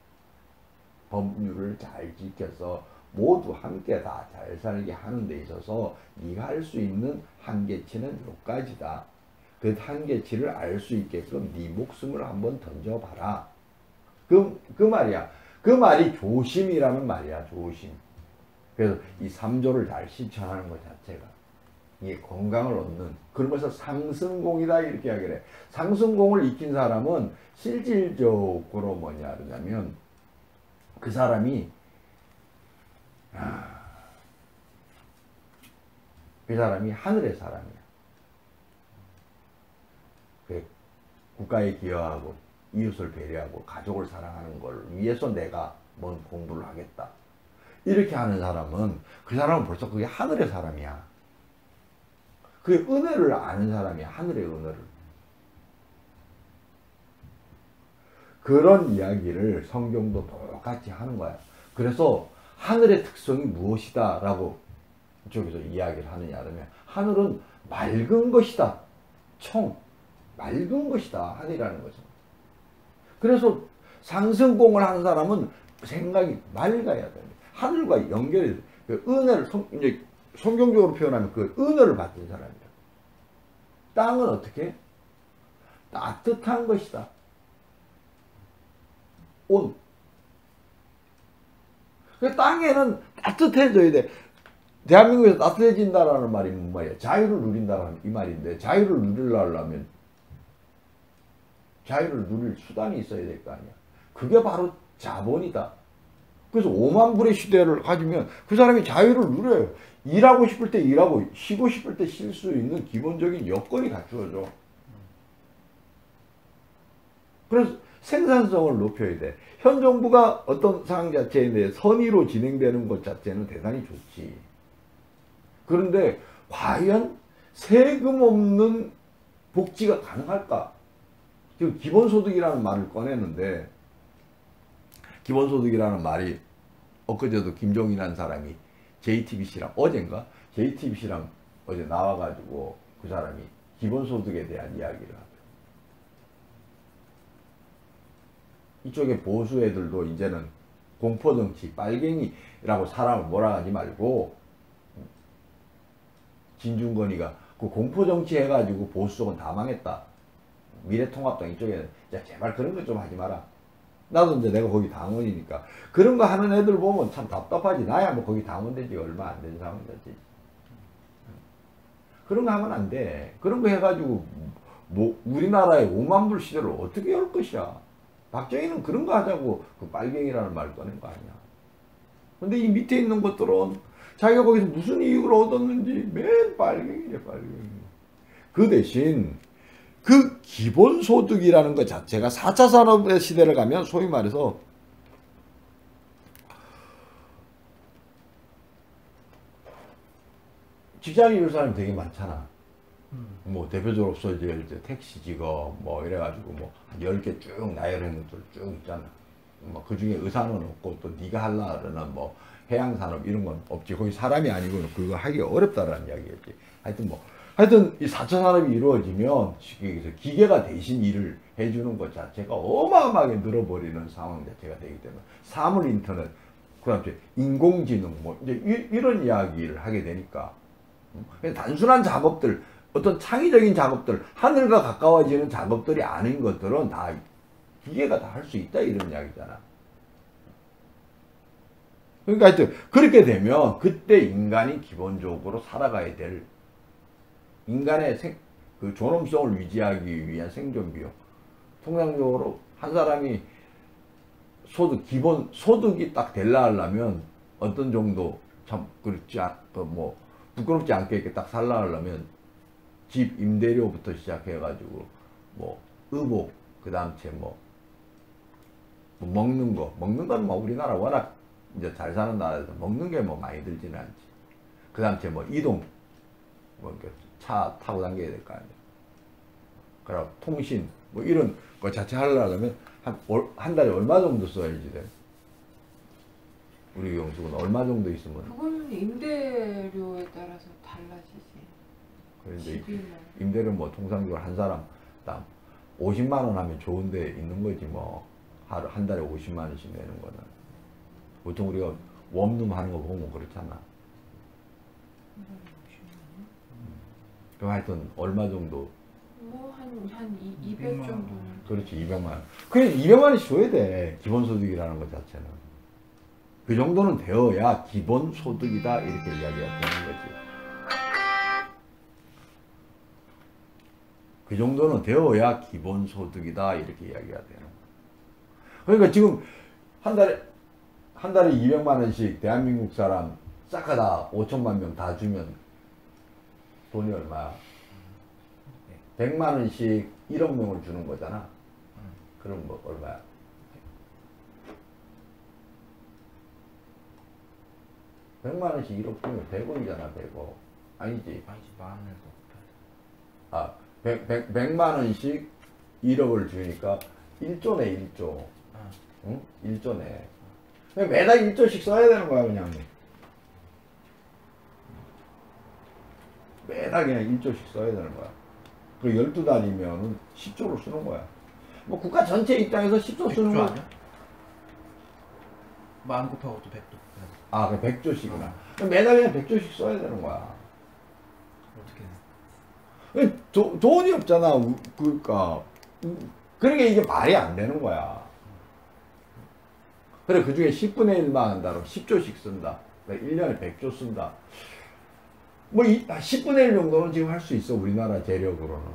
법률을 잘 지켜서 모두 함께 다 잘 살게 하는 데 있어서 네가 할 수 있는 한계치는 여기까지다. 그 한계치를 알 수 있게끔 네 목숨을 한번 던져봐라. 그 말이야. 그 말이 조심이라는 말이야. 조심. 그래서 이 3조를 잘 실천하는 것 자체가 이게 건강을 얻는 그런 것을 상승공이다 이렇게 하기를 해. 상승공을 익힌 사람은 실질적으로 뭐냐 그러냐면 그 사람이 하늘의 사람이야. 국가에 기여하고 이웃을 배려하고 가족을 사랑하는 걸 위해서 내가 뭔 공부를 하겠다. 이렇게 하는 사람은 그 사람은 벌써 그게 하늘의 사람이야. 그 은혜를 아는 사람이야. 하늘의 은혜를. 그런 이야기를 성경도 똑같이 하는 거야. 그래서 하늘의 특성이 무엇이다 라고 이쪽에서 이야기를 하느냐 하면 하늘은 맑은 것이다. 맑은 것이다. 하늘이라는 거죠. 그래서 상승공을 하는 사람은 생각이 맑아야 돼. 하늘과 연결이 돼. 그 은혜를 이제 성경적으로 표현하면 그 은혜를 받은 사람이다. 땅은 어떻게? 따뜻한 것이다. 온. 그 땅에는 따뜻해져야 돼. 대한민국에서 따뜻해진다라는 말이 뭔 말이야? 자유를 누린다라는 이 말인데 자유를 누리려면 자유를 누릴 수단이 있어야 될 거 아니야. 그게 바로 자본이다. 그래서 5만 불의 시대를 가지면 그 사람이 자유를 누려요. 일하고 싶을 때 일하고 쉬고 싶을 때 쉴 수 있는 기본적인 여건이 갖추어져. 그래서 생산성을 높여야 돼. 현 정부가 어떤 상황 자체에 대해 선의로 진행되는 것 자체는 대단히 좋지. 그런데 과연 세금 없는 복지가 가능할까? 지금 기본소득이라는 말을 꺼냈는데 기본소득이라는 말이 엊그제도 김종인이라는 사람이 JTBC랑 어젠가? JTBC랑 어제 나와가지고 그 사람이 기본소득에 대한 이야기를 하더라고요. 이쪽에 보수 애들도 이제는 공포정치, 빨갱이라고 사람을 뭐라 하지 말고 진중권이가 그 공포정치 해가지고 보수 쪽은 다 망했다. 미래통합당 이쪽에는 야, 제발 그런 거 좀 하지 마라. 나도 이제 내가 거기 당원이니까 그런 거 하는 애들 보면 참 답답하지. 나야 뭐 거기 당원 된 지 얼마 안 된 상황이지. 그런 거 하면 안 돼. 그런 거 해가지고 뭐 우리나라의 5만 불 시대를 어떻게 열 것이야. 박정희는 그런 거 하자고 그 빨갱이라는 말을 꺼낸 거 아니야. 근데 이 밑에 있는 것들은 자기가 거기서 무슨 이익을 얻었는지 맨 빨갱이래 빨갱이. 그 대신 그 기본소득이라는 것 자체가 4차 산업의 시대를 가면 소위 말해서 직장인 이런 사람이 되게 많잖아. 뭐 대표적으로 이제 택시 직업 뭐 이래가지고 뭐 한 10개 쭉 나열한 것들 쭉 있잖아. 뭐 그 중에 의사는 없고 또 네가 할라 그러는 뭐 해양산업 이런 건 없지. 거기 사람이 아니고 그거 하기가 어렵다라는 이야기였지. 하여튼 이 4차 산업이 이루어지면 쉽게 얘기해서 기계가 대신 일을 해주는 것 자체가 어마어마하게 늘어버리는 상황 자체가 되기 때문에 사물 인터넷, 그 다음에 인공지능 뭐 이제 이런 이야기를 하게 되니까 단순한 작업들, 어떤 창의적인 작업들, 하늘과 가까워지는 작업들이 아닌 것들은 다 기계가 다 할 수 있다 이런 이야기잖아. 그러니까 하여튼 그렇게 되면 그때 인간이 기본적으로 살아가야 될 인간의 그 존엄성을 유지하기 위한 생존 비용. 통상적으로 한 사람이 기본 소득이 딱 될라 하려면 어떤 정도 참 뭐 부끄럽지 않게 이렇게 딱 살라 하려면 집 임대료부터 시작해가지고 뭐 의복, 그 다음 뭐 먹는 건 뭐 우리나라 워낙 이제 잘 사는 나라에서 먹는 게 뭐 많이 들지는 않지. 그 다음 뭐 이동, 뭐 차 타고 다녀야 될 거 아니야. 그리고 통신 뭐 이런 거 자체 하려면 한 달에 얼마 정도 써야지 돼? 우리 경수는 얼마 정도 있으면? 그거는 임대료에 따라서 달라지지. 그런데 집이면. 임대료 뭐 통상적으로 한 사람당 50만 원 하면 좋은데 있는 거지 뭐. 하루 한 달에 50만 원씩 내는 거는 보통 우리가 원룸 하는 거 보면 그렇잖아. 그럼 하여튼 얼마 정도? 뭐 한 200 정도는. 그렇지 200만 원. 그래 200만 원씩 줘야 돼. 기본소득이라는 것 자체는. 그 정도는 되어야 기본소득이다 이렇게 이야기가 되는 거지. 그 정도는 되어야 기본소득이다 이렇게 이야기가 되는 거야. 그러니까 지금 한 달에 200만 원씩 대한민국 사람 싹 다 5천만 명 다 주면 돈이 얼마야? 100만 원씩 1억 명을 주는 거잖아. 그럼 뭐 얼마야? 백만 원씩 1억 주면 100억이잖아. 100억 아니지? 아니지 만원을 더 아 100만 원씩 1억을 주니까 1조네 1조. 응? 1조네. 그냥 매달 1조씩 써야 되는 거야 그냥. 매달 그냥 1조씩 써야 되는 거야. 그리고 12달이면은 10조를 쓰는 거야. 뭐 국가 전체 입장에서 10조 쓰는 거 아니야? 만 곱하고 또 100도. 아, 그 100조씩이나. 매달 그냥 100조씩 써야 되는 거야. 어떻게 해? 돈이 없잖아. 그러니까 이게 말이 안 되는 거야. 그래 그 중에 10분의 1만 한다로 10조씩 쓴다. 그러니까 1년에 100조 쓴다. 뭐 10분의 1 정도는 지금 할 수 있어. 우리나라 재력으로는.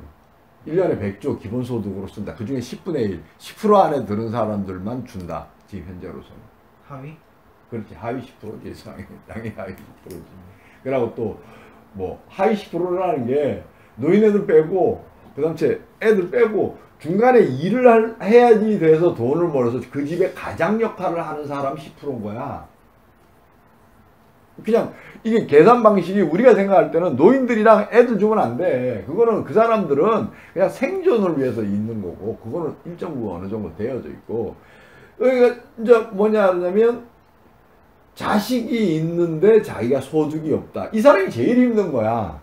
1년에 100조 기본소득으로 쓴다. 그 중에 10분의 1, 10% 안에 드는 사람들만 준다. 지금 현재로서는. 하위? 그렇지. 하위 10%지. 당연히 하위 10%지. 그리고 또 뭐 하위 10%라는 게 노인애들 빼고 그다음 애들 빼고 중간에 일을 해야지 돼서 돈을 벌어서 그 집에 가장 역할을 하는 사람 10%인 거야. 그냥 이게 계산 방식이 우리가 생각할 때는 노인들이랑 애들 주면 안 돼. 그거는 그 사람들은 그냥 생존을 위해서 있는 거고 그거는 일정 부분 어느 정도 되어져 있고 그러니까 이제 뭐냐 하냐면 자식이 있는데 자기가 소득이 없다. 이 사람이 제일 힘든 거야.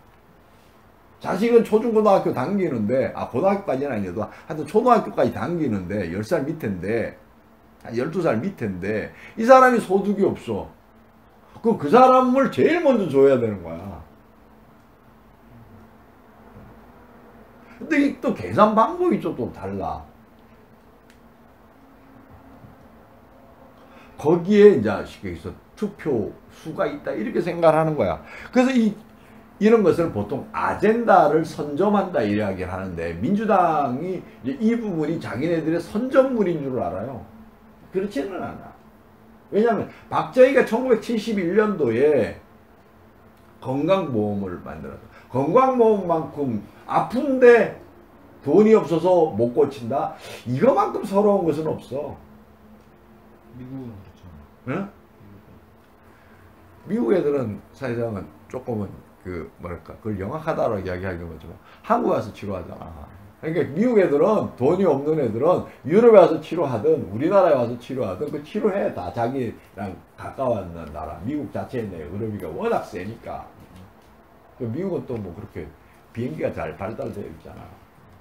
자식은 초중고등학교 당기는데 고등학교까지는 아니어도 하여튼 초등학교까지 당기는데 10살 밑인데 12살 밑인데 이 사람이 소득이 없어. 그 사람을 제일 먼저 줘야 되는 거야. 근데 또 계산 방법이 좀 달라. 거기에 이제 쉽게 얘기해서 투표 수가 있다 이렇게 생각하는 거야. 그래서 이런 것을 보통 아젠다를 선점한다 이야기를 하는데 민주당이 이제 이 부분이 자기네들의 선점물인 줄 알아요. 그렇지는 않아. 왜냐하면 박정희가 1971년도에 건강보험을 만들었어. 건강보험만큼 아픈데 돈이 없어서 못 고친다? 이거만큼 서러운 것은 없어. 미국은 그렇죠. 응? 미국 애들은 사실상은 조금은 그걸 영악하다라고 이야기하기는 거지만 한국 와서 치료하잖아. 그러니까 미국 애들은 돈이 없는 애들은 유럽에 와서 치료하든 우리나라에 와서 치료하든 그 치료해. 다 자기랑 가까운 나라. 미국 자체에 내 의료비가 워낙 세니까. 미국은 또 뭐 그렇게 비행기가 잘 발달되어 있잖아.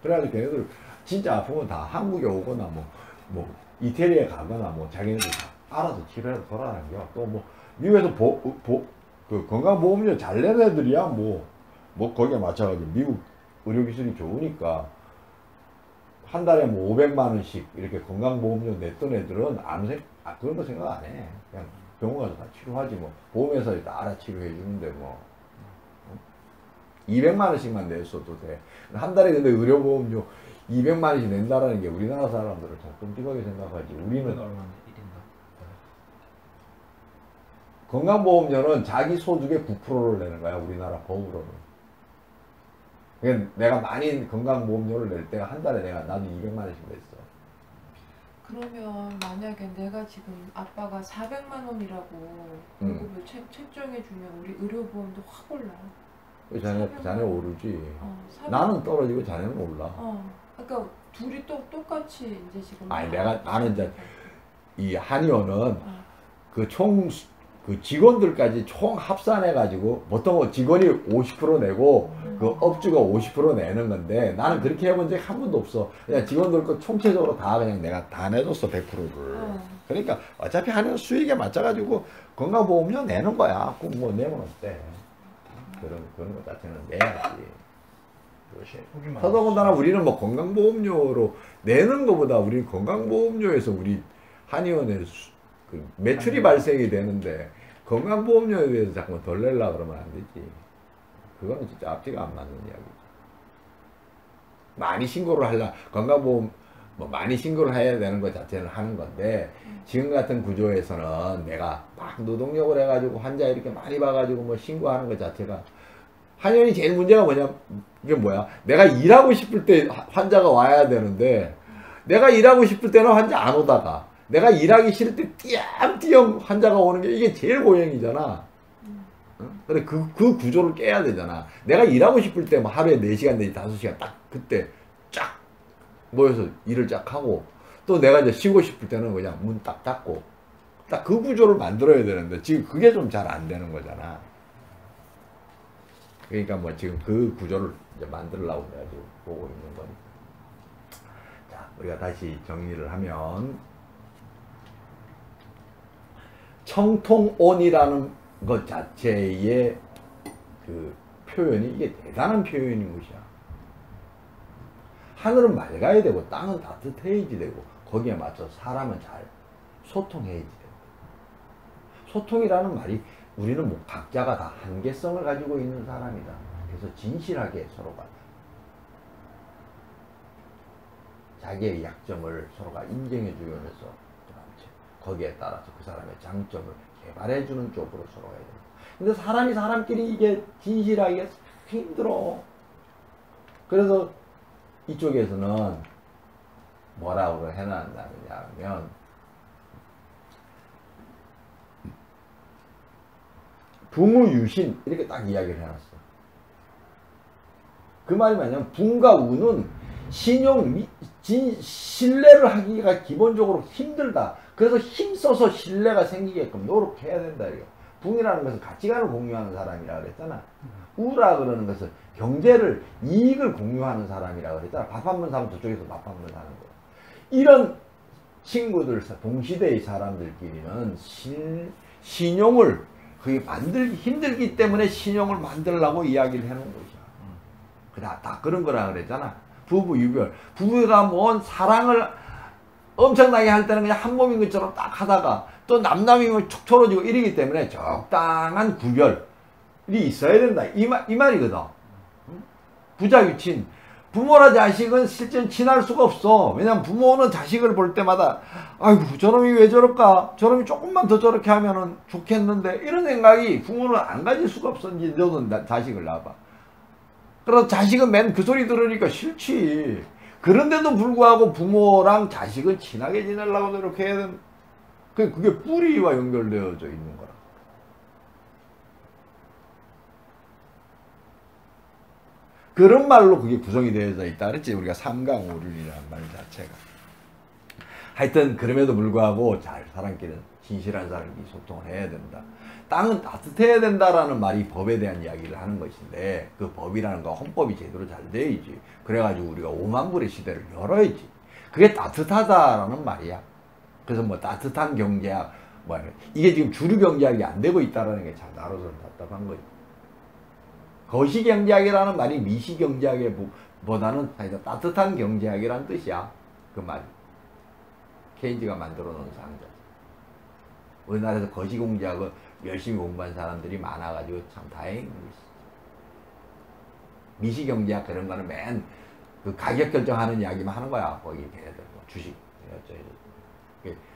그래가지고 걔네들 진짜 아프면 다 한국에 오거나 뭐 이태리에 가거나 뭐 자기네들 알아서 치료해서 돌아다녀. 또 뭐 미국에서 그 건강보험료 잘 내는 애들이야 뭐 거기에 맞춰가지고 미국 의료기술이 좋으니까 한 달에 뭐 500만 원씩 이렇게 건강보험료 냈던 애들은 그런 거 생각 안 해. 그냥 병원 가서 다 치료하지 뭐. 보험회사에 다 알아 치료해 주는데 뭐 200만 원씩만 냈어도 돼. 한 달에 근데 의료보험료 200만 원씩 낸다라는 게 우리나라 사람들을 좀 끔찍하게 생각하지. 우리는 얼마인데 1인당? 건강보험료는 자기 소득의 9%를 내는 거야. 우리나라 법으로는. 그러니까 내가 많이 건강보험료를 낼 때가 한 달에 나도 200만 원씩 냈어. 그러면 만약에 내가 지금 아빠가 400만 원이라고 월급을 책정해 주면 우리 의료보험도 확 올라요. 자네 오르지. 사백- 나는 떨어지고 자네는 올라. 그러니까 둘이 또 똑같이 이제 지금. 아니, 나는 이제 이 한의원은 어. 그 직원들까지 총 합산해가지고 보통 직원이 50% 내고 그 업주가 50% 내는 건데 나는 그렇게 해본 적이 한 번도 없어. 그냥 직원들 거 총체적으로 다 그냥 내가 다 내줬어, 100%를. 그러니까 어차피 한의원 수익에 맞춰가지고 건강보험료 내는 거야. 꼭 뭐 내면 어때? 그런 거 자체는 내야지. 그렇지. 더더군다나 우리는 뭐 건강보험료로 내는 것보다 우리 건강보험료에서 우리 한의원에 그 매출이 발생이 되는데 건강보험료에 대해서 자꾸 덜 내려고 그러면 안 되지. 그거는 진짜 앞뒤가 안 맞는 이야기죠. 많이 신고를 건강보험 뭐 많이 신고를 해야 되는 것 자체는 하는 건데 지금 같은 구조에서는 내가 막 노동력을 해가지고 환자 이렇게 많이 봐가지고 뭐 신고하는 것 자체가 한의원이 제일 문제가 이게 뭐야? 내가 일하고 싶을 때 환자가 와야 되는데 내가 일하고 싶을 때는 환자 안 오다가 내가 일하기 싫을 때 띄엄띄엄 환자가 오는 게 이게 제일 고행이잖아. 응? 그래 그 구조를 깨야 되잖아. 내가 일하고 싶을 때 뭐 하루에 4시간 내지 5시간 딱 그때 쫙 모여서 일을 쫙 하고 또 내가 이제 쉬고 싶을 때는 그냥 문 딱 닫고 딱 그 구조를 만들어야 되는데 지금 그게 좀 잘 안 되는 거잖아. 그러니까 뭐 지금 그 구조를 이제 만들려고 내가 지금 보고 있는 거니까. 자, 우리가 다시 정리를 하면 청통온이라는 것 자체의 그 표현이 이게 대단한 표현인 것이야. 하늘은 맑아야 되고 땅은 따뜻해야지 되고 거기에 맞춰서 사람은 잘 소통해야지 되고 소통이라는 말이 우리는 뭐 각자가 다 한계성을 가지고 있는 사람이다. 그래서 진실하게 서로가 자기의 약점을 서로가 인정해 주면서 거기에 따라서 그 사람의 장점을 개발해 주는 쪽으로 서로 가야 됩니다. 근데 사람이 사람끼리 이게 진실하기가 힘들어. 그래서 이쪽에서는 뭐라고 해놨느냐 하면 붕우유신 이렇게 딱 이야기를 해놨어. 그 말이 뭐냐면 붕과 우는 신뢰를 하기가 기본적으로 힘들다. 그래서 힘써서 신뢰가 생기게끔 노력해야 된다. 이거. 붕이라는 것은 가치관을 공유하는 사람이라 그랬잖아. 우라 그러는 것은 경제를 이익을 공유하는 사람이라 그랬잖아. 밥 한 번 사면 저쪽에서 밥 한 번 사는 거. 이런 친구들 동시대의 사람들끼리는 신용을 그게 만들기 힘들기 때문에 신용을 만들려고 이야기를 해놓은 것이야. 다 그런 거라 그랬잖아. 부부 유별. 부부가 뭔 사랑을 엄청나게 할 때는 그냥 한 몸인 것처럼 딱 하다가 또 남남이면 촉 틀어지고 이러기 때문에 적당한 구별이 있어야 된다. 이 말이거든. 부자유친. 부모나 자식은 실제 친할 수가 없어. 왜냐면 부모는 자식을 볼 때마다 아이고 저놈이 왜 저럴까? 저놈이 조금만 더 저렇게 하면은 좋겠는데 이런 생각이 부모는 안 가질 수가 없어. 이제 너는 자식을 낳아봐. 그래서 자식은 맨 그 소리 들으니까 싫지. 그런데도 불구하고 부모랑 자식은 친하게 지내려고 노력해야 되는 그게 뿌리와 연결되어져 있는 거라. 그런 말로 그게 구성이 되어져 있다 그랬지. 우리가 삼강오륜이라는 말 자체가. 하여튼 그럼에도 불구하고 잘 사람끼리는 진실한 사람끼리 소통을 해야 된다. 땅은 따뜻해야 된다라는 말이 법에 대한 이야기를 하는 것인데 그 법이라는 거 헌법이 제대로 잘 돼야지. 그래가지고 우리가 5만 불의 시대를 열어야지. 그게 따뜻하다라는 말이야. 그래서 뭐 따뜻한 경제학 뭐 이게 지금 주류 경제학이 안 되고 있다라는 게 참 나로서는 답답한 거지. 거시 경제학이라는 말이 미시 경제학보다는 따뜻한 경제학이라는 뜻이야. 그 말이. 케인즈가 만들어 놓은 상자. 우리나라에서 거시 경제학을 열심히 공부한 사람들이 많아가지고 참 다행인 것이지. 미시 경제학 그런 거는 맨 그 가격 결정하는 이야기만 하는 거야. 거기 걔네들 뭐 주식,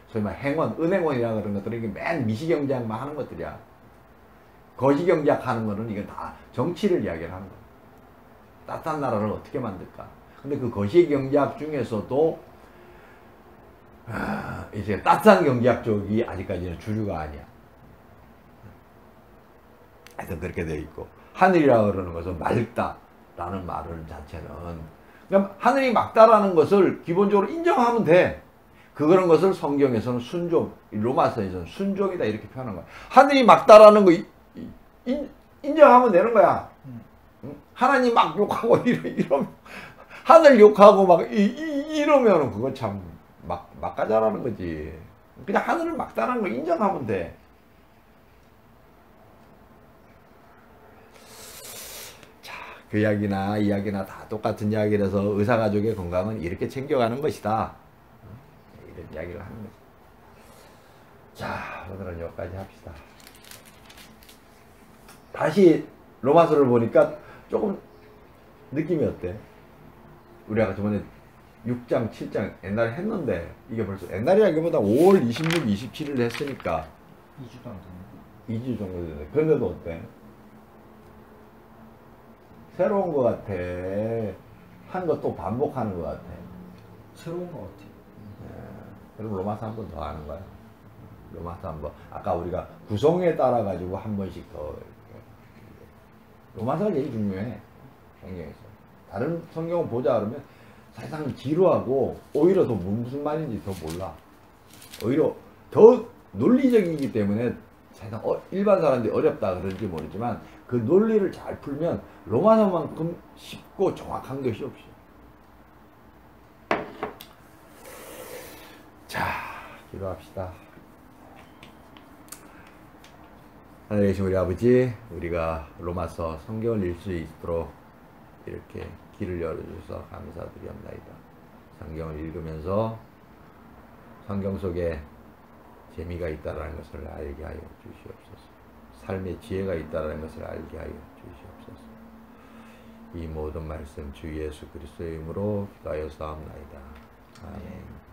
소위 말 행원, 은행원이라 그런 것들은 이게 맨 미시 경제학만 하는 것들이야. 거시 경제학 하는 거는 이건 다 정치를 이야기를 하는 거야. 따뜻한 나라를 어떻게 만들까? 근데 그 거시 경제학 중에서도 이제 따뜻한 경제학 쪽이 아직까지는 주류가 아니야. 하여튼 그렇게 되어 있고 하늘이라 그러는 것은 맑다라는 말은 자체는 그러니까 하늘이 막다라는 것을 기본적으로 인정하면 돼. 그런 것을 성경에서는 순종, 로마서에서는 순종이다 이렇게 표현한 거야. 하늘이 막다라는 거 인정하면 되는 거야. 하나님 막 욕하고 이러면 하늘 욕하고 막 이러면 그건 참 막가자라는 거지. 그냥 하늘을 막다라는 걸 인정하면 돼. 자, 그 이야기나 다 똑같은 이야기라서 의사가족의 건강은 이렇게 챙겨가는 것이다. 이런 이야기를 하는 거지. 자, 오늘은 여기까지 합시다. 다시 로마서를 보니까 조금 느낌이 어때? 우리가 저번에 6장, 7장 옛날에 했는데 이게 벌써 옛날이라기보다 5월 26, 27일 했으니까 2주도 안 됐네. 2주 정도 됐네. 그런데도 어때? 새로운 것 같아. 한 것 또 반복하는 것 같아. 새로운 것 같아. 그럼 로마서 한 번 더 하는 거야. 로마서 한 번. 아까 우리가 구성에 따라 가지고 한 번씩 더. 로마서가 제일 중요해. 성경에서. 다른 성경을 보자 그러면 사실상 지루하고 오히려 더 무슨 말인지 더 몰라. 오히려 더 논리적이기 때문에 사실상 일반 사람들이 어렵다 그런지 모르지만 그 논리를 잘 풀면 로마서만큼 쉽고 정확한 것이 없어. 자, 기도합시다. 하늘에 계신 우리 아버지, 우리가 로마서 성경을 읽을 수 있도록 이렇게 길을 열어주셔서 감사드리옵나이다. 성경을 읽으면서 성경 속에 재미가 있다는 것을 알게 하여 주시옵소서. 삶의 지혜가 있다는 것을 알게 하여 주시옵소서. 이 모든 말씀 주 예수 그리스도의 이름으로 기도하여 사옵나이다. 아멘.